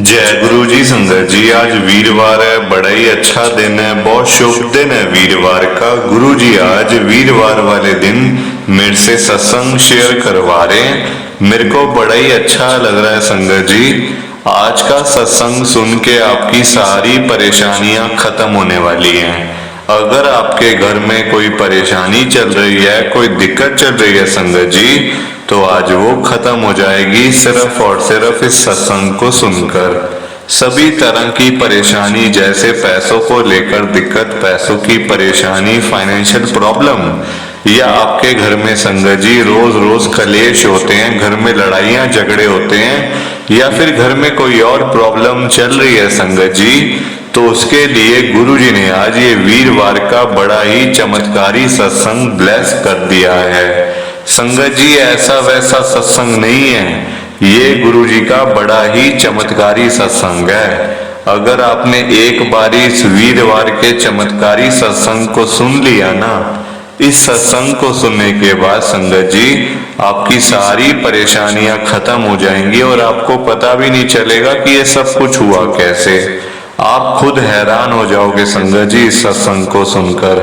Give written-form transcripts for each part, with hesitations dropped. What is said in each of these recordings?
जय गुरु जी। संगत जी, आज वीरवार है, बड़ा ही अच्छा दिन है, बहुत शुभ दिन है वीरवार का। गुरु जी आज वीरवार वाले दिन मेरे से सत्संग शेयर करवा रहे हैं। मेरे को बड़ा ही अच्छा लग रहा है संगत जी। आज का सत्संग सुन के आपकी सारी परेशानियां खत्म होने वाली हैं। अगर आपके घर में कोई परेशानी चल रही है, कोई दिक्कत चल रही है संगत जी, तो आज वो खत्म हो जाएगी सिर्फ और सिर्फ इस सत्संग को सुनकर। सभी तरह की परेशानी, जैसे पैसों को लेकर दिक्कत, पैसों की परेशानी, फाइनेंशियल प्रॉब्लम, या आपके घर में संगत जी रोज रोज कलेश होते हैं, घर में लड़ाइयां झगड़े होते हैं, या फिर घर में कोई और प्रॉब्लम चल रही है संगत जी, तो उसके लिए गुरु जी ने आज ये वीरवार का बड़ा ही चमत्कारी सत्संग ब्लेस कर दिया है। संगत जी ऐसा वैसा सत्संग नहीं है, ये गुरु जी का बड़ा ही चमत्कारी सत्संग है। अगर आपने एक बारी इस वीरवार के चमत्कारी सत्संग को सुन लिया ना, इस सत्संग को सुनने के बाद संगत जी आपकी सारी परेशानियां खत्म हो जाएंगी और आपको पता भी नहीं चलेगा कि ये सब कुछ हुआ कैसे। आप खुद हैरान हो जाओगे संगत जी इस सत्संग को सुनकर।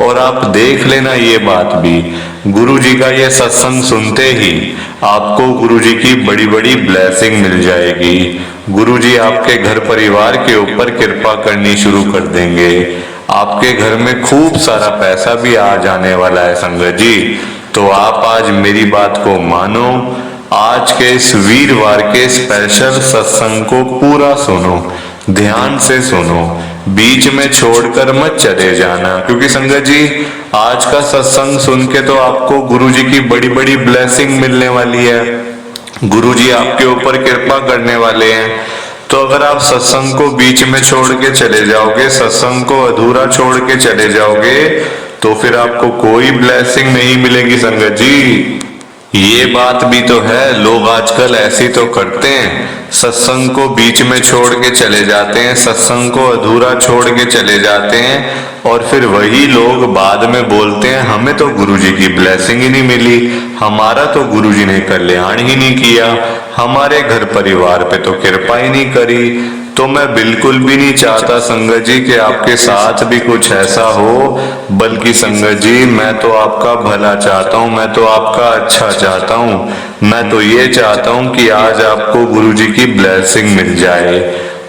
और आप देख लेना ये बात भी, गुरु जी का ये सत्संग सुनते ही आपको गुरु जी की बड़ी बड़ी ब्लेसिंग मिल जाएगी। गुरु जी आपके घर परिवार के ऊपर कृपा करनी शुरू कर देंगे। आपके घर में खूब सारा पैसा भी आ जाने वाला है संगत जी। तो आप आज मेरी बात को मानो, आज के इस वीरवार के स्पेशल सत्संग को पूरा सुनो, ध्यान से सुनो, बीच में छोड़कर मत चले जाना। क्योंकि संगत जी आज का सत्संग सुन के तो आपको गुरु जी की बड़ी बड़ी ब्लेसिंग मिलने वाली है, गुरु जी आपके ऊपर कृपा करने वाले हैं। तो अगर आप सत्संग को बीच में छोड़ के चले जाओगे, सत्संग को अधूरा छोड़ के चले जाओगे, तो फिर आपको कोई ब्लेसिंग नहीं मिलेगी संगत जी। ये बात भी तो है, लोग आजकल ऐसी तो करते हैं, सत्संग को बीच में छोड़ के चले जाते हैं, सत्संग को अधूरा छोड़ के चले जाते हैं, और फिर वही लोग बाद में बोलते हैं हमें तो गुरुजी की ब्लेसिंग ही नहीं मिली, हमारा तो गुरुजी ने कल्याण ही नहीं किया, हमारे घर परिवार पे तो कृपा ही नहीं करी। तो मैं बिल्कुल भी नहीं चाहता संगत जी कि आपके साथ भी कुछ ऐसा हो, बल्कि संगत जी मैं तो आपका भला चाहता हूँ, मैं तो आपका अच्छा चाहता हूँ। मैं तो ये चाहता हूँ कि आज आपको गुरु जी की ब्लेसिंग मिल जाए,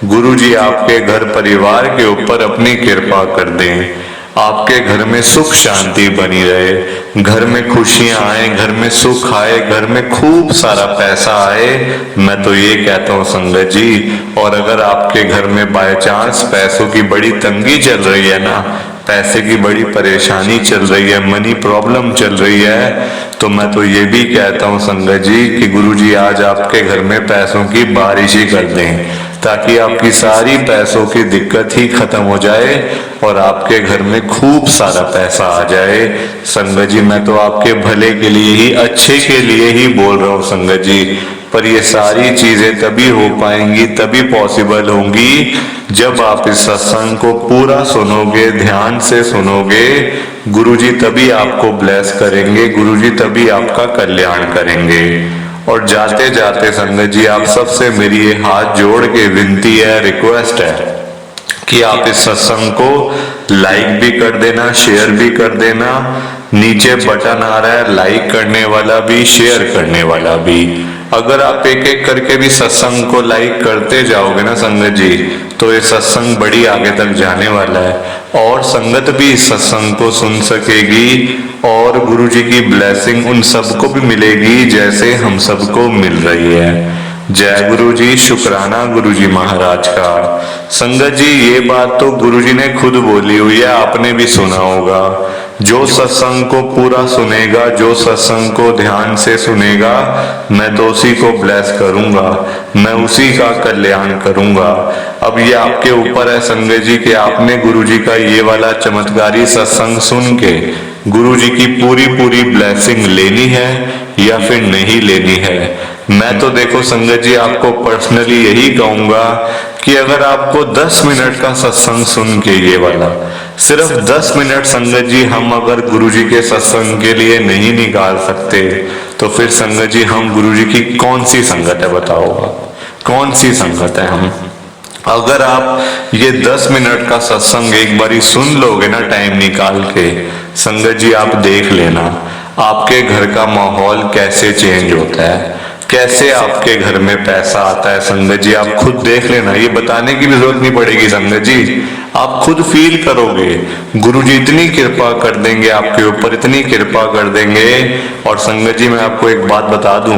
गुरु जी आपके घर परिवार के ऊपर अपनी कृपा कर दें, आपके घर में सुख शांति बनी रहे, घर में खुशियां आए, घर में सुख आए, घर में खूब सारा पैसा आए। मैं तो ये कहता हूँ संगत जी। और अगर आपके घर में बाय चांस पैसों की बड़ी तंगी चल रही है ना, पैसे की बड़ी परेशानी चल रही है, मनी प्रॉब्लम चल रही है, तो मैं तो ये भी कहता हूँ संगत जी कि गुरु जी आज आपके घर में पैसों की बारिश ही कर दें, ताकि आपकी सारी पैसों की दिक्कत ही खत्म हो जाए और आपके घर में खूब सारा पैसा आ जाए। संगत जी मैं तो आपके भले के लिए ही, अच्छे के लिए ही बोल रहा हूँ संगत जी। पर ये सारी चीजें तभी हो पाएंगी, तभी पॉसिबल होंगी जब आप इस सत्संग को पूरा सुनोगे, ध्यान से सुनोगे। गुरुजी तभी आपको ब्लेस करेंगे, गुरुजी तभी आपका कल्याण करेंगे। और जाते जाते संगत जी आप सबसे मेरी ये हाथ जोड़ के विनती है, रिक्वेस्ट है कि आप इस सत्संग को लाइक भी कर देना, शेयर भी कर देना। नीचे बटन आ रहा है लाइक करने वाला भी, शेयर करने वाला भी। अगर आप एक एक करके भी सत्संग को लाइक करते जाओगे ना संगत जी, तो ये सत्संग बड़ी आगे तक जाने वाला है और संगत भी इस सत्संग को सुन सकेगी और गुरु जी की ब्लेसिंग उन सबको भी मिलेगी जैसे हम सबको मिल रही है। जय गुरु जी, शुक्राना गुरु जी महाराज का। संगत जी ये बात तो गुरु जी ने खुद बोली हुई है, आपने भी सुना होगा। जो सत्संग को पूरा सुनेगा, जो सत्संग को ध्यान से सुनेगा, मैं तो उसी को ब्लेस करूंगा, मैं उसी का कल्याण करूंगा। अब ये आपके ऊपर है संगत जी कि आपने गुरु जी का ये वाला चमत्कारी सत्संग सुन के गुरु जी की पूरी पूरी ब्लेसिंग लेनी है या फिर नहीं लेनी है। मैं तो देखो संगत जी आपको पर्सनली यही कहूंगा कि अगर आपको 10 मिनट का सत्संग सुन के ये वाला, सिर्फ 10 मिनट संगत जी हम अगर गुरु जी के सत्संग के लिए नहीं निकाल सकते, तो फिर संगत जी हम गुरु जी की कौन सी संगत है बताओ। कौन सी संगत है हम। अगर आप ये 10 मिनट का सत्संग एक बारी सुन लोगे ना टाइम निकाल के, संगत जी आप देख लेना आपके घर का माहौल कैसे चेंज होता है, कैसे आपके घर में पैसा आता है। संगत जी आप खुद देख लेना, ये बताने की भी जरूरत नहीं पड़ेगी संगत जी, आप खुद फील करोगे। गुरु जी इतनी कृपा कर देंगे आपके ऊपर, इतनी कृपा कर देंगे। और संगत जी मैं आपको एक बात बता दूं,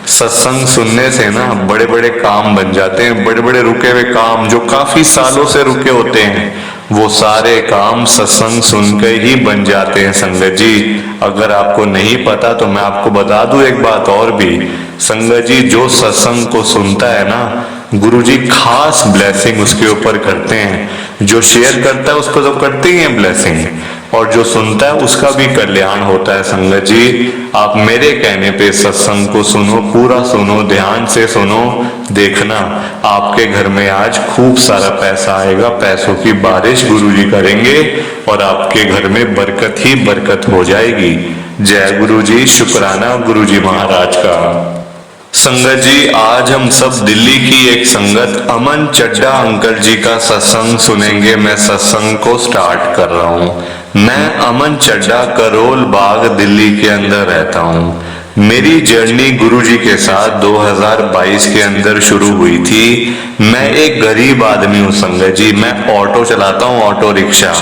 सत्संग सुनने से ना बड़े बड़े काम बन जाते हैं। बड़े बड़े रुके हुए काम जो काफी सालों से रुके होते हैं, वो सारे काम सत्संग सुनकर ही बन जाते हैं संगत जी। अगर आपको नहीं पता तो मैं आपको बता दूं एक बात और भी, संगत जी जो सत्संग को सुनता है ना, गुरु जी खास ब्लेसिंग उसके ऊपर करते हैं। जो शेयर करता है उसको तो करते ही हैं ब्लेसिंग, और जो सुनता है उसका भी कल्याण होता है। संगत जी आप मेरे कहने पे सत्संग को सुनो, पूरा सुनो, ध्यान से सुनो, देखना आपके घर में आज खूब सारा पैसा आएगा, पैसों की बारिश गुरु जी करेंगे और आपके घर में बरकत ही बरकत हो जाएगी। जय गुरु जी, शुक्राना गुरु जी महाराज का। संगत जी आज हम सब दिल्ली की एक संगत अमन चड्डा अंकल जी का सत्संग सुनेंगे। मैं सत्संग को स्टार्ट कर रहा हूँ। मैं अमन चड्डा करोल बाग दिल्ली के अंदर रहता हूँ। मेरी जर्नी गुरुजी के साथ 2022 के अंदर शुरू हुई थी। मैं एक गरीब आदमी हूँ संगत जी, मैं ऑटो चलाता हूँ, ऑटो रिक्शा।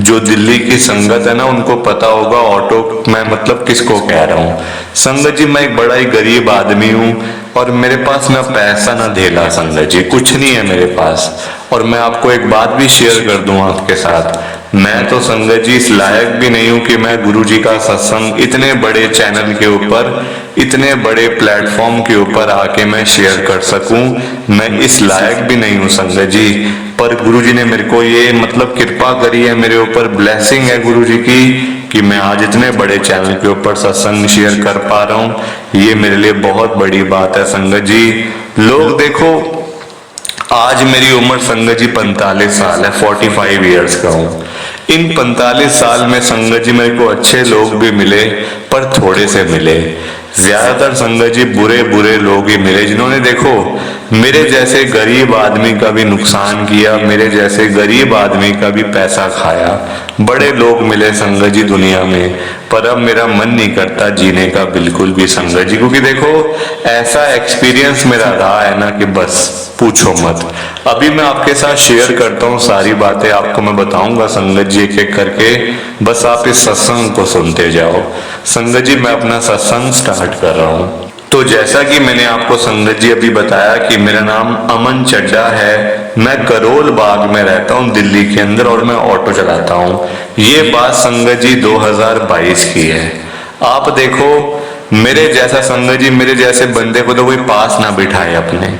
जो दिल्ली की संगत है ना उनको पता होगा ऑटो मैं मतलब किसको कह रहा हूँ। संगत जी मैं एक बड़ा ही गरीब आदमी हूँ और मेरे पास ना पैसा ना धेला संगत जी, कुछ नहीं है मेरे पास। और मैं आपको एक बात भी शेयर कर दूं आपके साथ, मैं तो संगत जी इस लायक भी नहीं हूं कि मैं गुरु जी का सत्संग इतने बड़े चैनल के ऊपर, इतने बड़े प्लेटफॉर्म के ऊपर आके मैं शेयर कर सकूं। मैं इस लायक भी नहीं हूं संगत जी, पर गुरु जी ने मेरे को ये मतलब कृपा करी है, मेरे ऊपर ब्लेसिंग है गुरु जी की कि मैं आज इतने बड़े चैनल के ऊपर सत्संग शेयर कर पा रहा हूं। ये मेरे लिए बहुत बड़ी बात है संगत जी। लोग देखो आज मेरी उम्र संगत जी 45 साल है, 45 ईयर्स का हूँ। इन 45 साल में संगत जी मेरे को अच्छे लोग भी मिले पर थोड़े से मिले, ज्यादातर संगत जी बुरे बुरे लोग ही मिले, जिन्होंने देखो मेरे जैसे गरीब आदमी का भी नुकसान किया, मेरे जैसे गरीब आदमी का भी पैसा खाया। बड़े लोग मिले संगत जी दुनिया में, पर अब मेरा मन नहीं करता जीने का बिल्कुल भी संगत जी, क्योंकि देखो ऐसा एक्सपीरियंस मेरा रहा है ना कि बस पूछो मत। अभी मैं आपके साथ शेयर करता हूँ सारी बातें, आपको मैं बताऊंगा संगत जी एक एक करके, बस आप इस सत्संग को सुनते जाओ। संगत जी मैं अपना सत्संग स्टार्ट कर रहा हूँ। तो जैसा कि मैंने आपको संगत जी अभी बताया कि मेरा नाम अमन चड्डा है, मैं करोल बाग में रहता हूँ दिल्ली के अंदर और मैं ऑटो चलाता हूँ। ये बात संगत जी 2022 की है। आप देखो मेरे जैसा संगत जी, मेरे जैसे बंदे को तो कोई पास ना बिठाए अपने,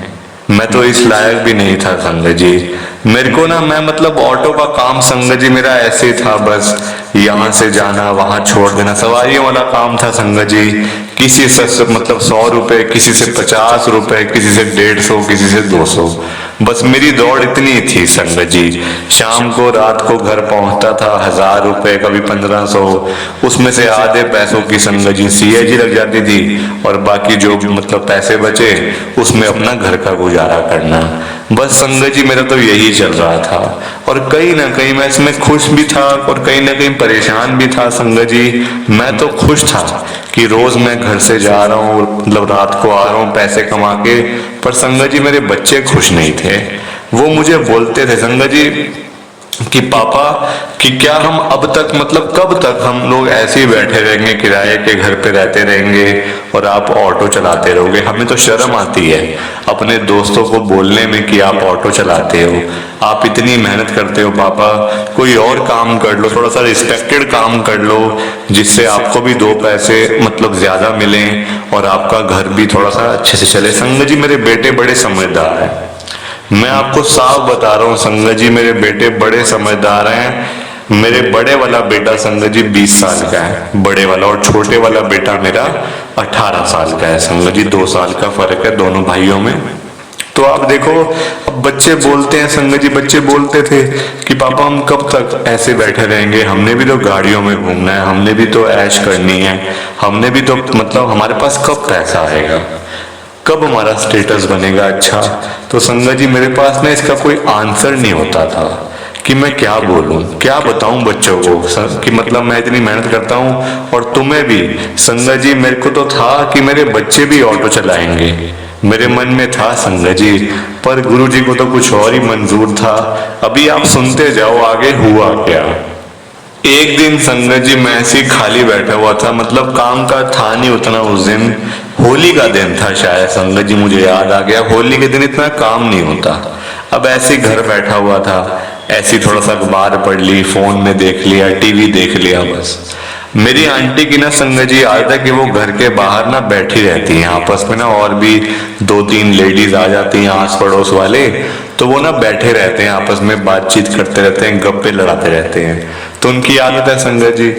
मैं तो इस लायक भी नहीं था संगत जी। मेरे को ना मैं मतलब ऑटो का काम संगत जी मेरा ऐसे था, बस यहाँ से जाना वहां छोड़ देना, सवारियों वाला काम था संगत जी। किसी से मतलब 100 रुपए, किसी से 50 रुपए, किसी से 150, किसी से 200, बस मेरी दौड़ इतनी थी संगत जी। शाम को रात को घर पहुंचता था 1000 रुपए, कभी 1500, उसमें से आधे पैसों की संगत जी CAG लग जाती थी और बाकी जो मतलब पैसे बचे उसमें अपना घर का गुजारा करना। बस संगत जी मेरा तो यही चल रहा था और कहीं ना कहीं मैं इसमें खुश भी था और कहीं ना कहीं परेशान भी था संगत जी। मैं तो खुश था कि रोज मैं घर से जा रहा हूँ, मतलब रात को आ रहा हूँ पैसे कमा के, पर संगत जी मेरे बच्चे खुश नहीं थे। वो मुझे बोलते थे संगत जी कि पापा कि क्या हम अब तक मतलब कब तक हम लोग ऐसे ही बैठे रहेंगे, किराए के घर पे रहते रहेंगे और आप ऑटो चलाते रहोगे। हमें तो शर्म आती है अपने दोस्तों को बोलने में कि आप ऑटो चलाते हो, आप इतनी मेहनत करते हो पापा, कोई और काम कर लो, थोड़ा सा रिस्पेक्टेड काम कर लो जिससे आपको भी 2 पैसे मतलब ज्यादा मिले और आपका घर भी थोड़ा सा अच्छे से चले। संगत जी मेरे बेटे बड़े समझदार है, मैं आपको साफ बता रहा हूँ संगत जी, मेरे बेटे बड़े समझदार हैं। मेरे बड़े वाला बेटा संगत जी 20 साल का है, बड़े वाला, और छोटे वाला बेटा मेरा 18 साल का है संगत जी। 2 साल का फर्क है दोनों भाइयों में। तो आप देखो अब बच्चे बोलते हैं संगत जी, बच्चे बोलते थे कि पापा हम कब तक ऐसे बैठे रहेंगे, हमने भी तो गाड़ियों में घूमना है, हमने भी तो ऐश करनी है, हमने भी तो मतलब हमारे पास कब पैसा आएगा। कब हमारा स्टेटस बनेगा अच्छा। तो संगत जी मेरे पास ना इसका कोई आंसर नहीं होता था कि मैं क्या बोलूं, क्या बताऊं बच्चों को कि मतलब मैं इतनी मेहनत करता हूं और तुम्हें भी। संगत जी मेरे को तो था कि मेरे बच्चे भी ऑटो चलाएंगे, मेरे मन में था संगत जी, पर गुरु जी को तो कुछ और ही मंजूर था। अभी आप सुनते जाओ आगे हुआ क्या। एक दिन संगत जी मैं ऐसे ही खाली बैठा हुआ था, मतलब काम का था नहीं उतना उस दिन, होली का दिन था शायद संगत जी, मुझे याद आ गया होली के दिन इतना काम नहीं होता। अब ऐसे ही घर बैठा हुआ था, ऐसी थोड़ा सा अखबार पढ़ ली, फोन में देख लिया, टीवी देख लिया बस। मेरी आंटी की ना संगत जी आदत है कि वो घर के बाहर ना बैठी रहती हैं आपस में ना, और भी 2-3 लेडीज आ जाती हैं आस पड़ोस वाले, तो वो ना बैठे रहते हैं आपस में, बातचीत करते रहते हैं, गप्पे लड़ाते रहते हैं, तो उनकी आदत है संगत जी।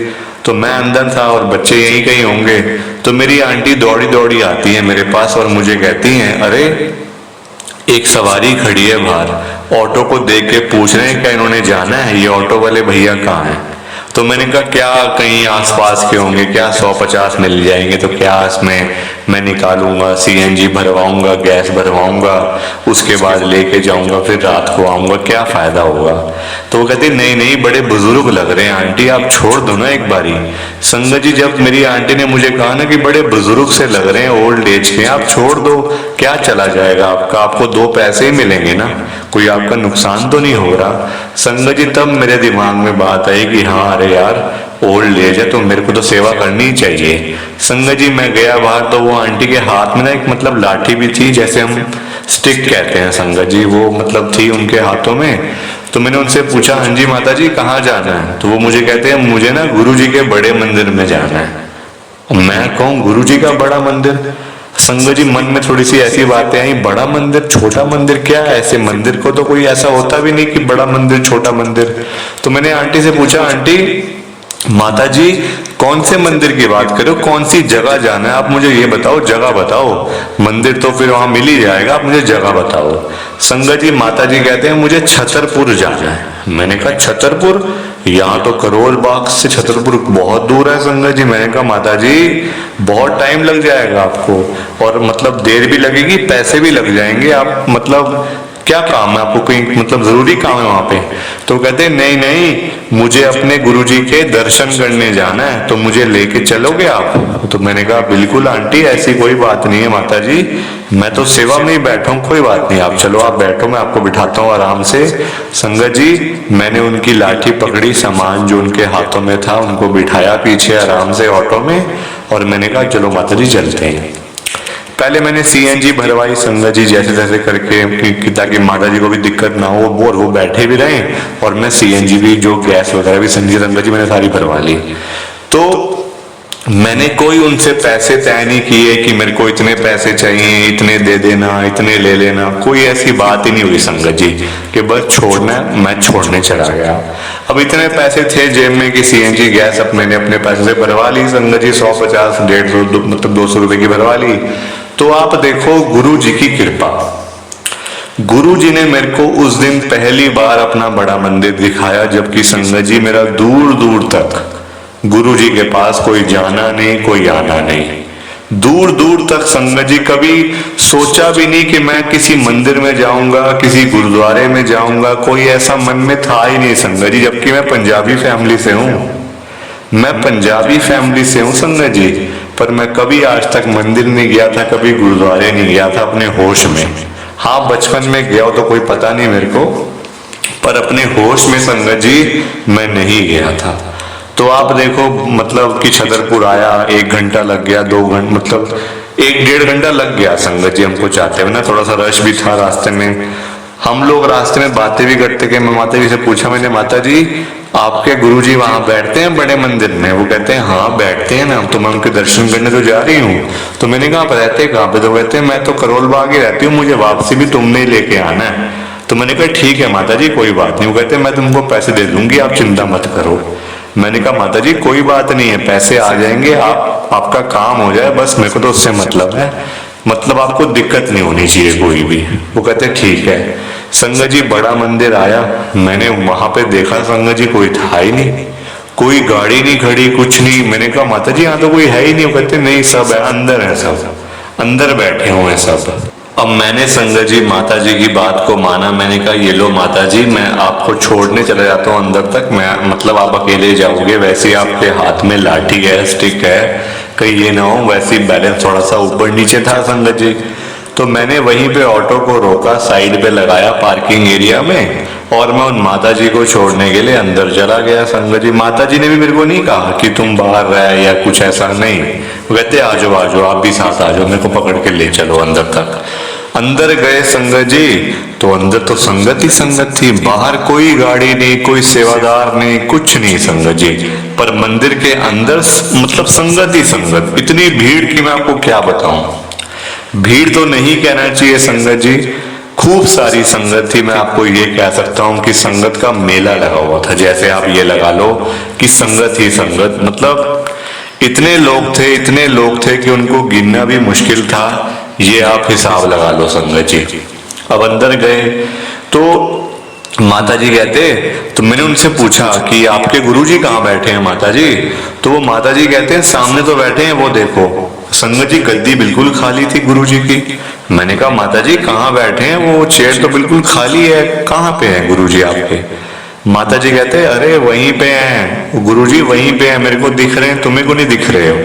तो मैं अंदर था और बच्चे यहीं कहीं होंगे, तो मेरी आंटी दौड़ी दौड़ी आती है मेरे पास और मुझे कहती हैं, अरे एक सवारी खड़ी है बाहर, ऑटो को देख के पूछ रहे हैं क्या इन्होंने जाना है, ये ऑटो वाले भैया कहाँ हैं। तो मैंने कहा क्या कहीं आसपास के होंगे, क्या 100-50 मिल जाएंगे, तो क्या इसमें मैं निकालूंगा, सीएनजी भरवाऊंगा, गैस भरवाऊंगा, उसके बाद लेके जाऊंगा, फिर रात को आऊंगा, क्या फायदा होगा। तो वो कहती नहीं नहीं बड़े बुजुर्ग लग रहे हैं आंटी, आप छोड़ दो ना एक बारी। संगत जी जब मेरी आंटी ने मुझे कहा ना कि बड़े बुजुर्ग से लग रहे हैं, ओल्ड एज के, आप छोड़ दो, क्या चला जाएगा आपका, आपको 2 पैसे ही मिलेंगे ना, कोई आपका नुकसान तो नहीं हो रहा। संगत जी तब मेरे दिमाग में बात आई कि हाँ अरे यार ओल्ड एज है तो मेरे को तो सेवा करनी ही चाहिए। संगत जी मैं गया बाहर, तो वो आंटी के हाथ में ना एक मतलब लाठी भी थी, जैसे हम स्टिक कहते हैं संगत जी, वो मतलब थी उनके हाथों में। तो मैंने उनसे पूछा, हाँ जी माता जी कहाँ जाना है। तो वो मुझे कहते हैं मुझे ना गुरु जी के बड़े मंदिर में जाना है। मैं कहूँ गुरु जी का बड़ा मंदिर। संगत जी मन में थोड़ी सी ऐसी बातें आई, बड़ा मंदिर छोटा मंदिर क्या है, ऐसे मंदिर को तो कोई ऐसा होता भी नहीं कि बड़ा मंदिर छोटा मंदिर। तो मैंने आंटी से पूछा, आंटी माता जी कौन से मंदिर की बात करो, कौन सी जगह जाना है, आप मुझे ये बताओ, जगह बताओ, मंदिर तो फिर वहां मिल ही जाएगा, आप मुझे जगह बताओ। संगत जी माता जी कहते हैं मुझे छतरपुर जाना है। मैंने कहा छतरपुर, यहाँ तो करोल बाग से छतरपुर बहुत दूर है संगत जी। मैंने कहा माता जी बहुत टाइम लग जाएगा आपको, और मतलब देर भी लगेगी, पैसे भी लग जाएंगे, आप मतलब क्या काम है आपको, कोई मतलब जरूरी काम है वहां पे। तो कहते हैं नहीं नहीं मुझे अपने गुरुजी के दर्शन करने जाना है, तो मुझे लेके चलोगे आप। तो मैंने कहा बिल्कुल आंटी ऐसी कोई बात नहीं है माता जी, मैं तो सेवा में ही बैठा हूँ, कोई बात नहीं, आप चलो आप बैठो, मैं आपको बिठाता हूँ आराम से। संगत जी मैंने उनकी लाठी पकड़ी, सामान जो उनके हाथों में था उनको बिठाया पीछे आराम से ऑटो में, और मैंने कहा चलो माता जी चलते हैं। पहले मैंने सीएनजी भरवाई संगत जी जैसे तैसे करके, ताकि माता जी को भी दिक्कत ना हो, और वो बैठे भी रहे, और मैं सीएनजी भी जो गैस वगैरह भी संगत जी मैंने सारी भरवा ली। तो मैंने कोई उनसे पैसे तय नहीं किए कि मेरे को इतने पैसे चाहिए, इतने दे देना, इतने ले लेना, कोई ऐसी बात ही नहीं हुई संगत जी कि बस छोड़ना है, मैं छोड़ने चला गया। अब इतने पैसे थे जेब में कि सीएनजी गैस अब मैंने अपने पैसे से भरवा ली संगत जी, 150, 150 मतलब 200 रुपए की भरवा ली। तो आप देखो गुरु जी की कृपा, गुरु जी ने मेरे को उस दिन पहली बार अपना बड़ा मंदिर दिखाया, जबकि संगत जी मेरा दूर दूर तक गुरु जी के पास कोई जाना नहीं, कोई आना नहीं, दूर दूर तक संगत जी कभी सोचा भी नहीं कि मैं किसी मंदिर में जाऊंगा, किसी गुरुद्वारे में जाऊंगा, कोई ऐसा मन में था ही नहीं संगत जी। जबकि मैं पंजाबी फैमिली से हूँ, मैं पंजाबी फैमिली से हूँ संगत जी, पर मैं कभी आज तक मंदिर नहीं गया था, कभी गुरुद्वारे नहीं गया था अपने होश में। हाँ बचपन में गया हो तो कोई पता नहीं मेरे को, पर अपने होश में संगत जी मैं नहीं गया था। तो आप देखो मतलब कि छतरपुर आया, 1 घंटा लग गया, 2 घंटे मतलब 1-1.5 घंटा लग गया संगत जी हमको जाते हुए ना, थोड़ा सा रश भी था रास्ते में। हम लोग रास्ते में बातें भी करते गए। मैं माता जी से पूछा, मैंने माता जी आपके गुरुजी वहां बैठते हैं बड़े मंदिर में? वो कहते हैं हाँ बैठते हैं ना, तो मैं उनके दर्शन करने तो जा रही हूँ। तो मैंने कहा आप रहते कहाँ पे? तो कहते हैं मैं तो करोल बाग ही रहती हूँ, मुझे वापसी भी तुमने ही लेके आना है। तो मैंने कहा ठीक है माता जी कोई बात नहीं। वो कहते हैं मैं तुमको पैसे दे दूंगी, आप चिंता मत करो। मैंने कहा माता जी कोई बात नहीं है, पैसे आ जाएंगे, आपका काम हो जाए बस, मेरे को तो उससे मतलब है, मतलब आपको दिक्कत नहीं होनी चाहिए कोई भी। वो कहते ठीक है। संगत जी बड़ा मंदिर आया, मैंने वहां पे देखा संगत जी कोई था ही नहीं, कोई गाड़ी नहीं खड़ी, कुछ नहीं। मैंने कहा माता जी यहाँ तो कोई है ही नहीं। वो कहते नहीं सब है, अंदर है सब, अंदर बैठे हुए सब। अब मैंने संगत जी माता जी की बात को माना। मैंने कहा ये लो माता जी, मैं आपको छोड़ने चले जाता हूँ अंदर तक, मैं मतलब आप अकेले जाओगे, वैसे ही आपके हाथ में लाठी है, स्टिक है, कहीं ये ना हो, वैसे ही बैलेंस थोड़ा सा ऊपर नीचे था संगत जी। तो मैंने वहीं पे ऑटो को रोका, साइड पे लगाया पार्किंग एरिया में, और मैं उन माता जी को छोड़ने के लिए अंदर चला गया संगत जी। माता जी ने भी मेरे को नहीं कहा कि तुम बाहर रहे या कुछ ऐसा, नहीं, वो कहते आ जाओ आ जाओ, आप भी साथ आ जाओ, मेरे को पकड़ के ले चलो अंदर तक। अंदर गए संगत जी, तो अंदर तो संगत ही संगत थी, बाहर कोई गाड़ी नहीं, कोई सेवादार नहीं, कुछ नहीं संगत जी। पर मंदिर के अंदर मतलब संगत ही संगत, इतनी भीड़ की मैं आपको क्या बताऊं। भीड़ तो नहीं कहना चाहिए संगत जी, खूब सारी संगत थी। मैं आपको ये कह सकता हूं कि संगत का मेला लगा हुआ था। जैसे आप ये लगा लो कि संगत ही संगत, मतलब इतने लोग थे कि उनको गिनना भी मुश्किल था। ये आप हिसाब लगा लो संगत जी। अब अंदर गए तो माता जी कहते, तो मैंने उनसे पूछा कि आपके गुरुजी कहाँ बैठे हैं माता जी। तो वो माता जी कहते हैं सामने तो बैठे हैं, वो देखो। संगत जी गद्दी बिल्कुल खाली थी गुरुजी की। मैंने कहा माता जी कहाँ बैठे हैं, वो चेयर तो बिल्कुल खाली है, कहाँ पे है गुरुजी आपके। माता जी कहते अरे वहीं पे हैं गुरुजी, वहीं पे हैं, मेरे को दिख रहे हैं, तुम्हें को नहीं दिख रहे हो,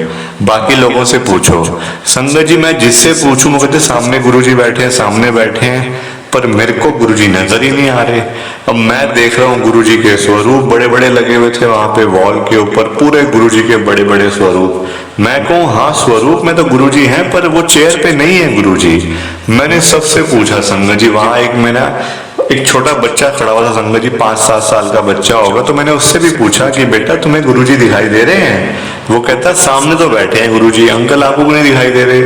बाकी लोगों से पूछो। संगत जी मैं जिससे पूछूं वो कहते सामने गुरुजी बैठे हैं, सामने बैठे हैं, पर मेरे को गुरुजी नजर ही नहीं आ रहे। अब मैं देख रहा हूँ गुरुजी के स्वरूप बड़े बड़े लगे हुए थे वहां पे वॉल के ऊपर, पूरे गुरुजी के बड़े बड़े स्वरूप। मैं कहूँ हाँ स्वरूप में तो गुरुजी हैं, पर वो चेयर पे नहीं है गुरुजी। मैंने सबसे पूछा संगत जी, वहां एक छोटा बच्चा खड़ा हुआ था संगत जी, 5-7 साल का बच्चा होगा। तो मैंने उससे भी पूछा कि बेटा तुम्हें गुरुजी दिखाई दे रहे हैं। वो कहता सामने तो बैठे हैं गुरुजी, अंकल आपको नहीं दिखाई दे रहे।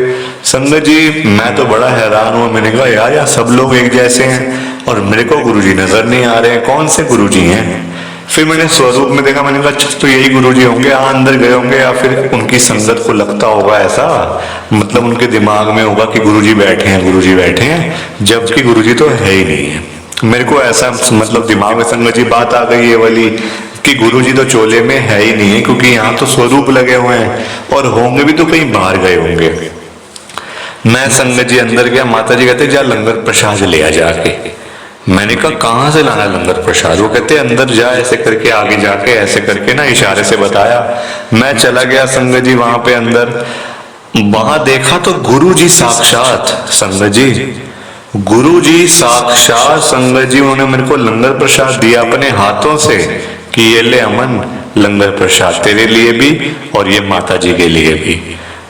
संगत जी मैं तो बड़ा हैरान हुआ। मैंने कहा यार सब लोग एक जैसे हैं और मेरे को गुरुजी नजर नहीं आ रहे हैं, कौन से गुरुजी हैं। फिर मैंने स्वरूप में देखा, मैंने कहा अच्छा तो यही गुरुजी होंगे, अंदर गए होंगे, या फिर उनकी संगत को लगता होगा ऐसा, मतलब उनके दिमाग में होगा कि गुरुजी बैठे हैं, गुरुजी बैठे हैं, जबकि गुरुजी तो है ही नहीं है। मेरे को ऐसा मतलब दिमाग में संगत जी बात आ गई ये वाली कि गुरुजी तो चोले में है ही नहीं है, क्योंकि यहाँ तो स्वरूप लगे हुए हैं, और होंगे भी तो कहीं बाहर गए होंगे। मैं संगत जी अंदर गया, माता जी कहते जा लंगर प्रसाद ले आ जाके। मैंने कहा कहाँ से लाना लंगर प्रसाद। वो कहते अंदर जा, ऐसे करके आगे जाके ऐसे करके ना इशारे से बताया। मैं चला गया संगत जी वहां पे अंदर, वहां देखा तो गुरुजी साक्षात संगत जी, गुरुजी साक्षात संगत जी, उन्होंने मेरे को लंगर प्रसाद दिया अपने हाथों से कि ये ले अमन लंगर प्रसाद तेरे लिए भी और ये माता जी के लिए भी।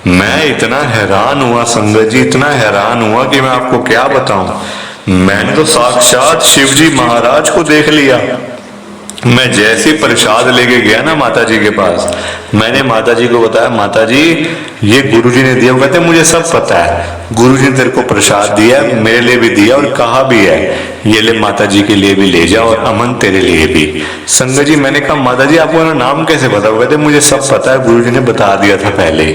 मैं इतना हैरान हुआ संगत जी, इतना हैरान हुआ कि मैं आपको क्या बताऊं। मैंने तो साक्षात शिव जी महाराज को देख लिया। मैं जैसे प्रसाद लेके गया ना माता जी के पास, मैंने माता जी को बताया माता जी ये गुरुजी ने दिया। वो कहते मुझे सब पता है, गुरुजी ने तेरे को प्रसाद दिया, मेरे लिए भी दिया, और कहा भी है ये ले माता जी के लिए भी ले जाओ और अमन तेरे लिए भी। संगत जी मैंने कहा माता जी आपको ना नाम कैसे पता। वो कहते मुझे सब पता है, गुरुजी ने बता दिया था पहले।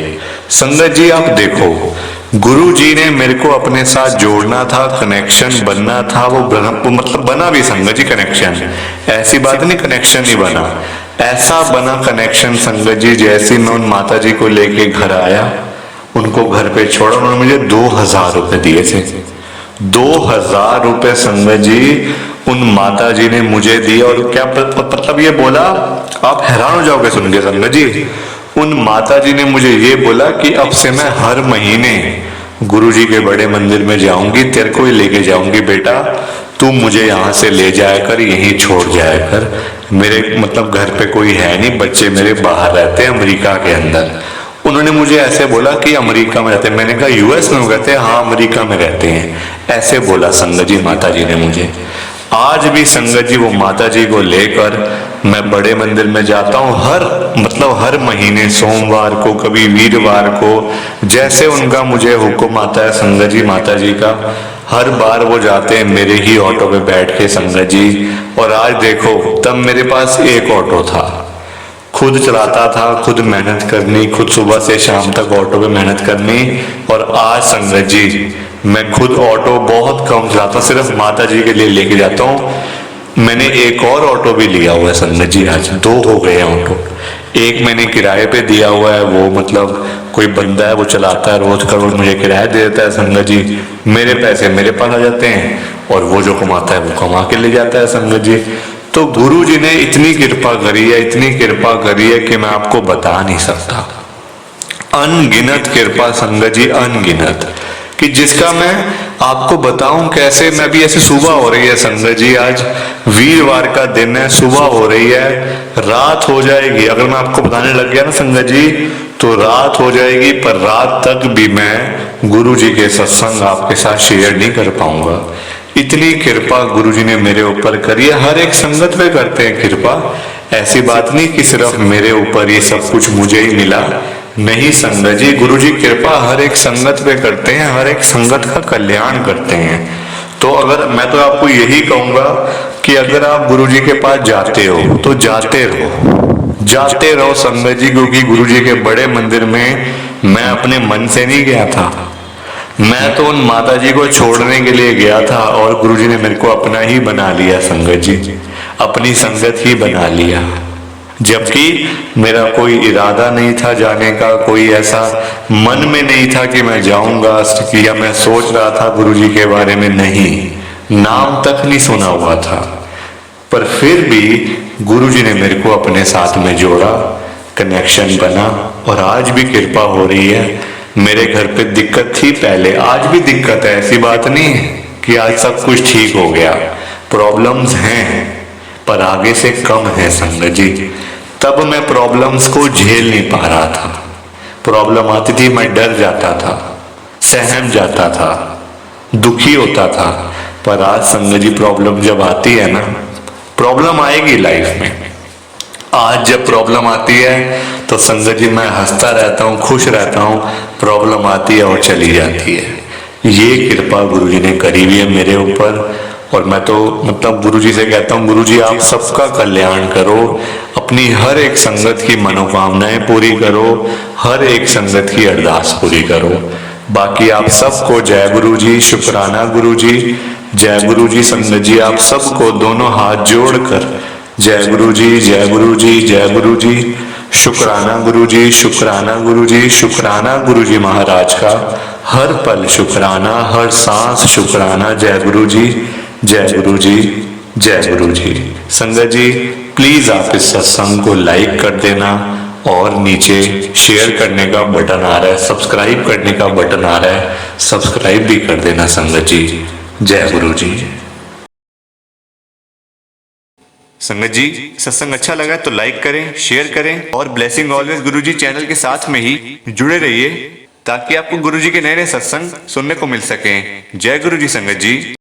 संगत जी आप देखो, गुरु जी ने मेरे को अपने साथ जोड़ना था, कनेक्शन बनना था, वो मतलब बना भी संगत जी कनेक्शन, ऐसी बात नहीं कनेक्शन ही बना, ऐसा बना कनेक्शन संगत जी। जैसे मैं उन माता जी को लेके घर आया, उनको घर पे छोड़ा, उन्होंने मुझे 2000 रुपए दिए थे। 2000 रुपए संगत जी उन माता जी ने मुझे दिए, और क्या मतलब ये बोला, आप हैरान हो जाओगे सुन के संगत जी। उन माता जी ने मुझे ये बोला कि अब से मैं हर महीने गुरुजी के बड़े मंदिर में जाऊंगी, तेरे को ही लेके जाऊंगी बेटा, तू मुझे यहाँ से ले जाया कर, यहीं छोड़ जाया कर। मेरे मतलब घर पे कोई है नहीं, बच्चे मेरे बाहर रहते हैं अमेरिका के अंदर। उन्होंने मुझे ऐसे बोला कि अमेरिका में रहते हैं। मैंने कहा यूएस में कहते हैं हाँ अमेरिका में रहते हैं, ऐसे बोला संगत जी माता जी ने मुझे। आज भी संगत जी वो माता जी को लेकर मैं बड़े मंदिर में जाता हूँ, हर महीने सोमवार को, कभी वीरवार को, जैसे उनका मुझे हुक्म आता है संगत जी माता जी का, हर बार वो जाते हैं मेरे ही ऑटो पे बैठ के संगत जी। और आज देखो तब मेरे पास एक ऑटो था, खुद चलाता था, खुद मेहनत करनी, खुद सुबह से शाम तक ऑटो पे मेहनत करनी। और आज संगत जी मैं खुद ऑटो बहुत कम चलाता, सिर्फ माता जी के लिए लेके जाता हूँ। मैंने एक और ऑटो भी लिया हुआ है संगत जी, आज 2 हो गए ऑटो। एक मैंने किराए पे दिया हुआ है, वो मतलब कोई बंदा है वो चलाता है, रोज का रोज मुझे किराया दे देता है संगत जी। मेरे पैसे मेरे पास आ जाते हैं और वो जो कमाता है वो कमा के ले जाता है संगत जी। तो गुरु जी ने इतनी कृपा करी है, इतनी कृपा करी है कि मैं आपको बता नहीं सकता। अनगिनत कृपा संगत जी, अनगिनत, कि जिसका मैं आपको बताऊं कैसे। मैं भी ऐसे सुबह हो रही है संगत जी, आज वीरवार का दिन है, सुबह हो रही है, रात हो जाएगी। अगर मैं आपको बताने लग गया ना संगत जी तो रात हो जाएगी, पर रात तक भी मैं गुरु जी के सत्संग आपके साथ शेयर नहीं कर पाऊंगा। इतनी कृपा गुरु जी ने मेरे ऊपर करी है। हर एक संगत पे करते हैं कृपा, ऐसी बात नहीं कि सिर्फ मेरे ऊपर ये सब कुछ मुझे ही मिला, नहीं संगत जी। गुरु जी कृपा हर एक संगत पे करते हैं, हर एक संगत का कल्याण करते हैं। तो अगर मैं तो आपको यही कहूंगा कि अगर आप गुरु जी के पास जाते हो तो जाते रहो संगत जी, क्योंकि गुरु जी के बड़े मंदिर में मैं अपने मन से नहीं गया था। मैं तो उन माता जी को छोड़ने के लिए गया था और गुरु जी ने मेरे को अपना ही बना लिया संगत जी, अपनी संगत ही बना लिया। जबकि मेरा कोई इरादा नहीं था जाने का, कोई ऐसा मन में नहीं था कि मैं जाऊंगा, या मैं सोच रहा था गुरु जी के बारे में, नहीं, नाम तक नहीं सुना हुआ था। पर फिर भी गुरु जी ने मेरे को अपने साथ में जोड़ा, कनेक्शन बना, और आज भी कृपा हो रही है। मेरे घर पे दिक्कत थी पहले, आज भी दिक्कत है, ऐसी बात नहीं है कि आज सब कुछ ठीक हो गया। प्रॉब्लम्स हैं पर आगे से कम है संगत जी। तब मैं प्रॉब्लम्स को झेल नहीं पा रहा था। प्रॉब्लम आती थी मैं डर जाता था, सहम जाता था, दुखी होता था। पर आज संगत जी प्रॉब्लम जब आती है ना, प्रॉब्लम आएगी लाइफ में, आज जब प्रॉब्लम आती है तो संगत जी मैं हंसता रहता हूँ, खुश रहता हूँ। प्रॉब्लम आती है और चली जाती है। ये कृपा गुरु जी ने करी हुई है मेरे ऊपर। और मैं तो मतलब गुरु जी से कहता हूँ, गुरु जी आप सबका कल्याण करो, अपनी हर एक संगत की मनोकामनाएं पूरी करो, हर एक संगत की अरदास पूरी करो। बाकी आप सबको जय गुरु जी, शुक्राना गुरु जी, जय गुरु जी। संगत जी आप सबको दोनों हाथ जोड़कर जय गुरु जी, जय गुरु जी, जय गुरु जी, शुक्राना गुरु जी, शुक्राना गुरु जी, शुक्राना गुरु जी महाराज का, हर पल शुक्राना, हर सांस शुक्राना। जय गुरु जी, जय गुरु जी, जय गुरु जी। संगत जी प्लीज आप इस सत्संग को लाइक कर देना, और नीचे शेयर करने का बटन आ रहा है, सब्सक्राइब करने का बटन आ रहा है, सब्सक्राइब भी कर देना संगत जी। जय गुरु जी। संगत जी सत्संग अच्छा लगा तो लाइक करें, शेयर करें, और ब्लेसिंग ऑलवेज गुरुजी चैनल के साथ में ही जुड़े रहिए, ताकि आपको गुरुजी के नए नए सत्संग सुनने को मिल सकें। जय गुरु जी संगत जी।